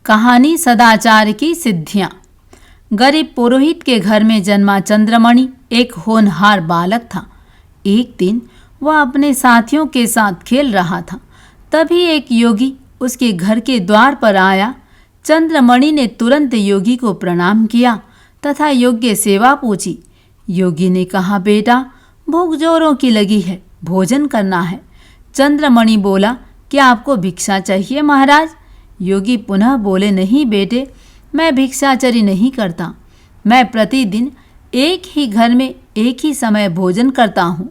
कहानी सदाचार की सिद्धियां। गरीब पुरोहित के घर में जन्मा चंद्रमणि एक होनहार बालक था। एक दिन वह अपने साथियों के साथ खेल रहा था। तभी एक योगी उसके घर के द्वार पर आया। चंद्रमणि ने तुरंत योगी को प्रणाम किया तथा योग्य सेवा पूछी। योगी ने कहा, बेटा, भूख जोरों की लगी है, भोजन करना है। चंद्रमणि बोला, क्या आपको भिक्षा चाहिए महाराज? योगी पुनः बोले, नहीं बेटे, मैं भिक्षाचरी नहीं करता। मैं प्रतिदिन एक ही घर में एक ही समय भोजन करता हूँ।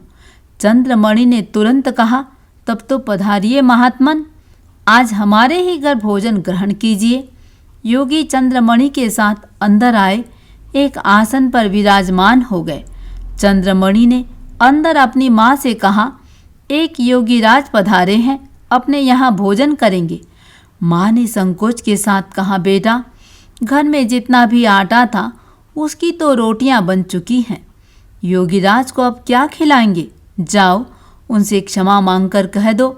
चंद्रमणि ने तुरंत कहा, तब तो पधारिए महात्मन, आज हमारे ही घर भोजन ग्रहण कीजिए। योगी चंद्रमणि के साथ अंदर आए, एक आसन पर विराजमान हो गए। चंद्रमणि ने अंदर अपनी माँ से कहा, एक योगीराज पधारे हैं, अपने यहाँ भोजन करेंगे। माँ ने संकोच के साथ कहा, बेटा, घर में जितना भी आटा था उसकी तो रोटियां बन चुकी हैं। योगीराज को अब क्या खिलाएंगे? जाओ, उनसे क्षमा मांगकर कह दो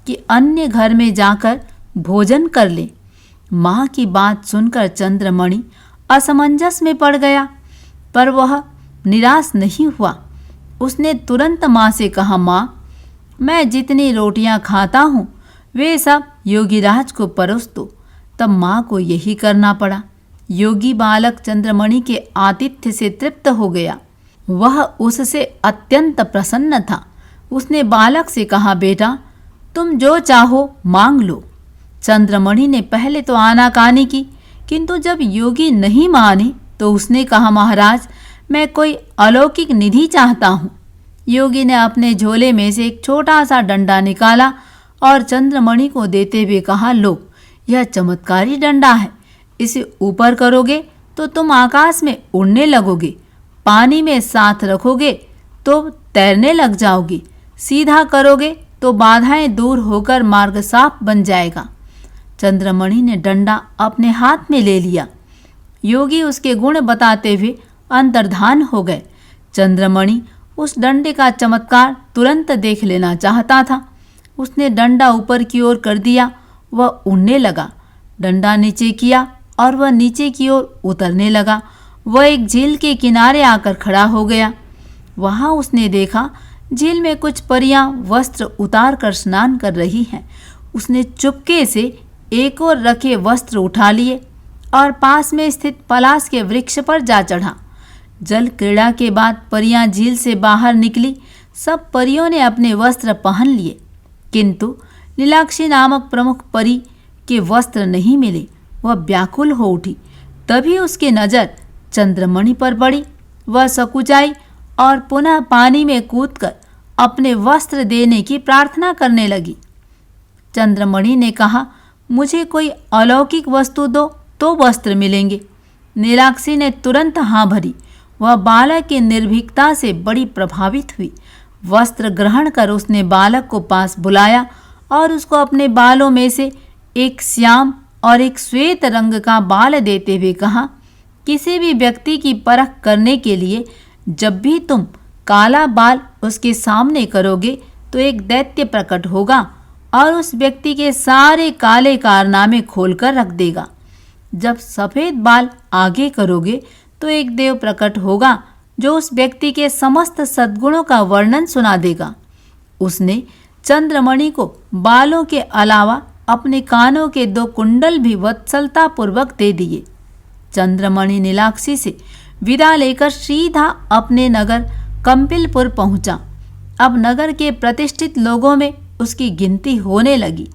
कि अन्य घर में जाकर भोजन कर ले। माँ की बात सुनकर चंद्रमणि असमंजस में पड़ गया, पर वह निराश नहीं हुआ। उसने तुरंत माँ से कहा, माँ, मैं जितनी रोटियां खाता हूँ वे सब योगीराज को परोस दो। तब माँ को यही करना पड़ा। योगी बालक चंद्रमणि के आतिथ्य से तृप्त हो गया। वह उससे अत्यंत प्रसन्न था। उसने बालक से कहा, बेटा, तुम जो चाहो मांग लो। चंद्रमणि ने पहले तो आनाकानी की, किंतु जब योगी नहीं माने तो उसने कहा, महाराज, मैं कोई अलौकिक निधि चाहता हूँ। योगी ने अपने झोले में से एक छोटा सा डंडा निकाला और चंद्रमणि को देते हुए कहा, लो, यह चमत्कारी डंडा है। इसे ऊपर करोगे तो तुम आकाश में उड़ने लगोगे, पानी में साथ रखोगे तो तैरने लग जाओगे, सीधा करोगे तो बाधाएं दूर होकर मार्ग साफ बन जाएगा। चंद्रमणि ने डंडा अपने हाथ में ले लिया। योगी उसके गुण बताते हुए अंतर्धान हो गए। चंद्रमणि उस डंडे का चमत्कार तुरंत देख लेना चाहता था। उसने डंडा ऊपर की ओर कर दिया, वह उड़ने लगा। डंडा नीचे किया और वह नीचे की ओर उतरने लगा। वह एक झील के किनारे आकर खड़ा हो गया। वहां उसने देखा झील में कुछ परियां वस्त्र उतार कर स्नान कर रही हैं। उसने चुपके से एक ओर रखे वस्त्र उठा लिए और पास में स्थित पलाश के वृक्ष पर जा चढ़ा। जल क्रीड़ा के बाद परियां झील से बाहर निकली। सब परियों ने अपने वस्त्र पहन लिए, किंतु नीलाक्षी नामक प्रमुख परी के वस्त्र नहीं मिले। वह व्याकुल हो उठी। तभी उसकी नज़र चंद्रमणि पर पड़ी। वह सकुचाई और पुनः पानी में कूदकर अपने वस्त्र देने की प्रार्थना करने लगी। चंद्रमणि ने कहा, मुझे कोई अलौकिक वस्तु दो तो वस्त्र मिलेंगे। नीलाक्षी ने तुरंत हाँ भरी। वह बालक की निर्भीकता से बड़ी प्रभावित हुई। वस्त्र ग्रहण कर उसने बालक को पास बुलाया और उसको अपने बालों में से एक श्याम और एक श्वेत रंग का बाल देते हुए कहा, किसी भी व्यक्ति की परख करने के लिए जब भी तुम काला बाल उसके सामने करोगे तो एक दैत्य प्रकट होगा और उस व्यक्ति के सारे काले कारनामे खोलकर रख देगा। जब सफ़ेद बाल आगे करोगे तो एक देव प्रकट होगा जो उस व्यक्ति के समस्त सद्गुणों का वर्णन सुना देगा। उसने चंद्रमणि को बालों के अलावा अपने कानों के 2 कुंडल भी वत्सलता पूर्वक दे दिए। चंद्रमणि नीलाक्षी से विदा लेकर सीधा अपने नगर कंपिलपुर पहुंचा। अब नगर के प्रतिष्ठित लोगों में उसकी गिनती होने लगी।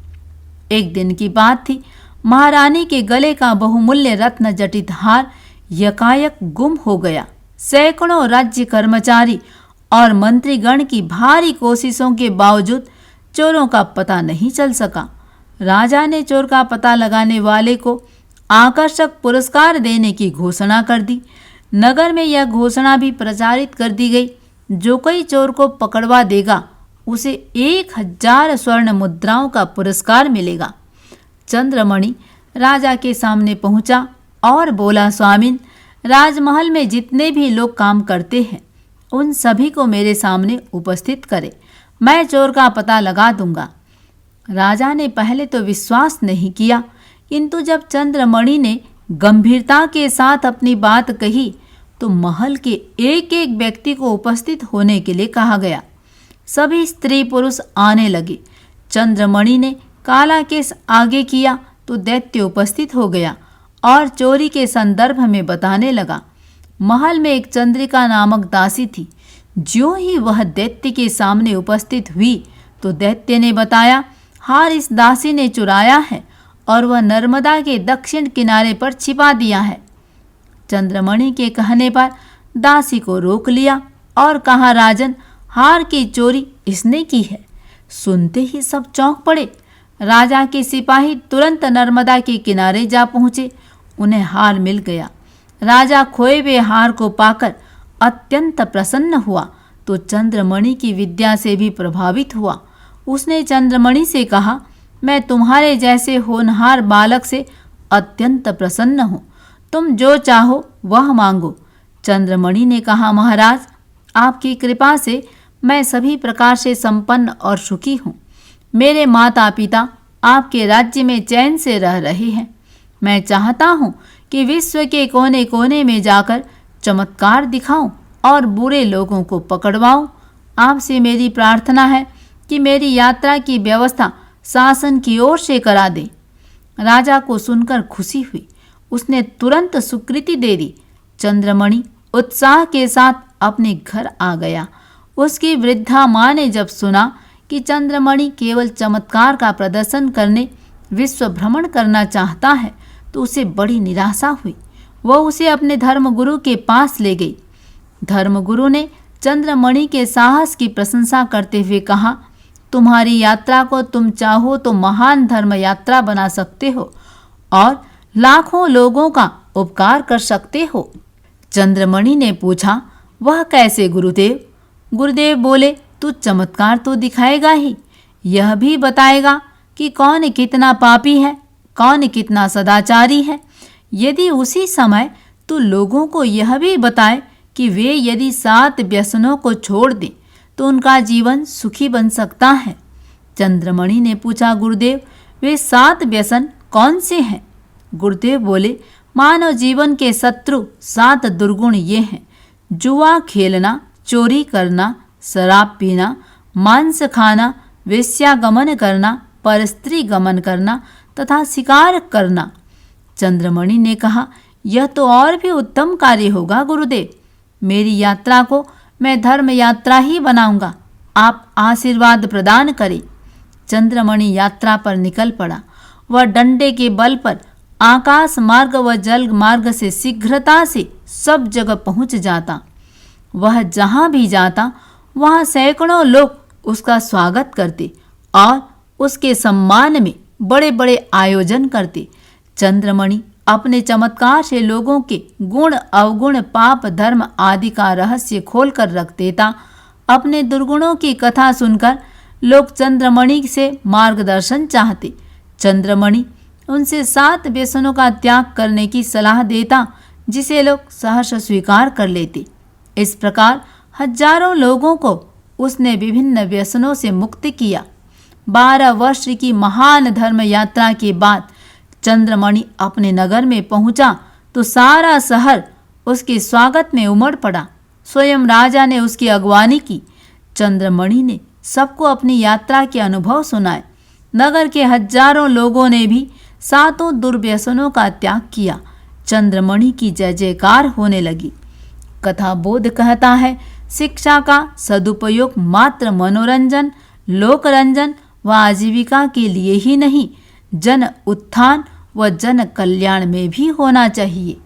एक दिन की बात थी। महारानी के गले का बहुमूल्य रत्न जटित हार यकायक गुम हो गया। सैकड़ों राज्य कर्मचारी और मंत्रीगण की भारी कोशिशों के बावजूद चोरों का पता नहीं चल सका। राजा ने चोर का पता लगाने वाले को आकर्षक पुरस्कार देने की घोषणा कर दी। नगर में यह घोषणा भी प्रचारित कर दी गई, जो कोई चोर को पकड़वा देगा उसे 1000 स्वर्ण मुद्राओं का पुरस्कार मिलेगा। चंद्रमणि राजा के सामने पहुंचा और बोला, स्वामिन, राजमहल में जितने भी लोग काम करते हैं उन सभी को मेरे सामने उपस्थित करें, मैं चोर का पता लगा दूंगा। राजा ने पहले तो विश्वास नहीं किया, किंतु जब चंद्रमणि ने गंभीरता के साथ अपनी बात कही तो महल के एक एक व्यक्ति को उपस्थित होने के लिए कहा गया। सभी स्त्री पुरुष आने लगे। चंद्रमणि ने काला केस आगे किया तो दैत्य उपस्थित हो गया और चोरी के संदर्भ में बताने लगा। महल में एक चंद्रिका नामक दासी थी। ज्यों ही वह दैत्य के सामने उपस्थित हुई तो दैत्य ने बताया, हार इस दासी ने चुराया है और वह नर्मदा के दक्षिण किनारे पर छिपा दिया है। चंद्रमणि के कहने पर दासी को रोक लिया और कहा, राजन, हार की चोरी इसने की है। सुनते ही सब चौंक पड़े। राजा के सिपाही तुरंत नर्मदा के किनारे जा पहुंचे। उन्हें हार मिल गया। राजा खोए हुए हार को पाकर अत्यंत प्रसन्न हुआ तो चंद्रमणि की विद्या से भी प्रभावित हुआ। उसने चंद्रमणि से कहा, मैं तुम्हारे जैसे होनहार बालक से अत्यंत प्रसन्न हूँ। तुम जो चाहो वह मांगो। चंद्रमणि ने कहा, महाराज, आपकी कृपा से मैं सभी प्रकार से संपन्न और सुखी हूँ। मेरे माता पिता आपके राज्य में चैन से रह रहे हैं। मैं चाहता हूँ कि विश्व के कोने कोने में जाकर चमत्कार दिखाऊं और बुरे लोगों को पकड़वाऊं। आपसे मेरी प्रार्थना है कि मेरी यात्रा की व्यवस्था शासन की ओर से करा दे। राजा को सुनकर खुशी हुई। उसने तुरंत स्वीकृति दे दी। चंद्रमणि उत्साह के साथ अपने घर आ गया। उसकी वृद्धा माँ ने जब सुना कि चंद्रमणि केवल चमत्कार का प्रदर्शन करने विश्व भ्रमण करना चाहता है तो उसे बड़ी निराशा हुई। वह उसे अपने धर्मगुरु के पास ले गई। धर्मगुरु ने चंद्रमणि के साहस की प्रशंसा करते हुए कहा, तुम्हारी यात्रा को तुम चाहो तो महान धर्म यात्रा बना सकते हो और लाखों लोगों का उपकार कर सकते हो। चंद्रमणि ने पूछा, वह कैसे गुरुदेव? गुरुदेव बोले, तू चमत्कार तो दिखाएगा ही, यह भी बताएगा कि कौन कितना पापी है, कौन कितना सदाचारी है। यदि उसी समय तू लोगों को यह भी बताए कि वे यदि 7 व्यसनों को छोड़ दें तो उनका जीवन सुखी बन सकता है। चंद्रमणि ने पूछा, गुरुदेव, वे 7 व्यसन कौन से हैं? गुरुदेव बोले, मानव जीवन के शत्रु 7 दुर्गुण ये हैं: जुआ खेलना, चोरी करना, शराब पीना, मांस खाना, वेश्यागमन करना, परस्त्री गमन करना तथा शिकार करना। चंद्रमणि ने कहा, यह तो और भी उत्तम कार्य होगा गुरुदेव। मेरी यात्रा को मैं धर्म यात्रा ही बनाऊंगा। आप आशीर्वाद प्रदान करें। चंद्रमणि यात्रा पर निकल पड़ा। वह डंडे के बल पर आकाश मार्ग व जल मार्ग से शीघ्रता से सब जगह पहुंच जाता। वह जहां भी जाता वहां सैकड़ों लोग उसका स्वागत करते और उसके सम्मान में बड़े बड़े आयोजन करते। चंद्रमणि अपने चमत्कार से लोगों के गुण अवगुण पाप धर्म आदि का रहस्य खोल कर रख देता। अपने दुर्गुणों की कथा सुनकर लोग चंद्रमणि से मार्गदर्शन चाहते। चंद्रमणि उनसे 7 व्यसनों का त्याग करने की सलाह देता, जिसे लोग सहर्ष स्वीकार कर लेते। इस प्रकार हजारों लोगों को उसने विभिन्न व्यसनों से मुक्त किया। 12 वर्ष की महान धर्म यात्रा के बाद चंद्रमणि अपने नगर में पहुंचा तो सारा शहर उसके स्वागत में उमड़ पड़ा। स्वयं राजा ने उसकी अगवानी की। चंद्रमणि ने सबको अपनी यात्रा के अनुभव सुनाए। नगर के हजारों लोगों ने भी 7 दुर्व्यसनों का त्याग किया। चंद्रमणि की जय जयकार होने लगी। कथा बोध कहता है, शिक्षा का सदुपयोग मात्र मनोरंजन, लोकरंजन व आजीविका के लिए ही नहीं, जन उत्थान व जन कल्याण में भी होना चाहिए।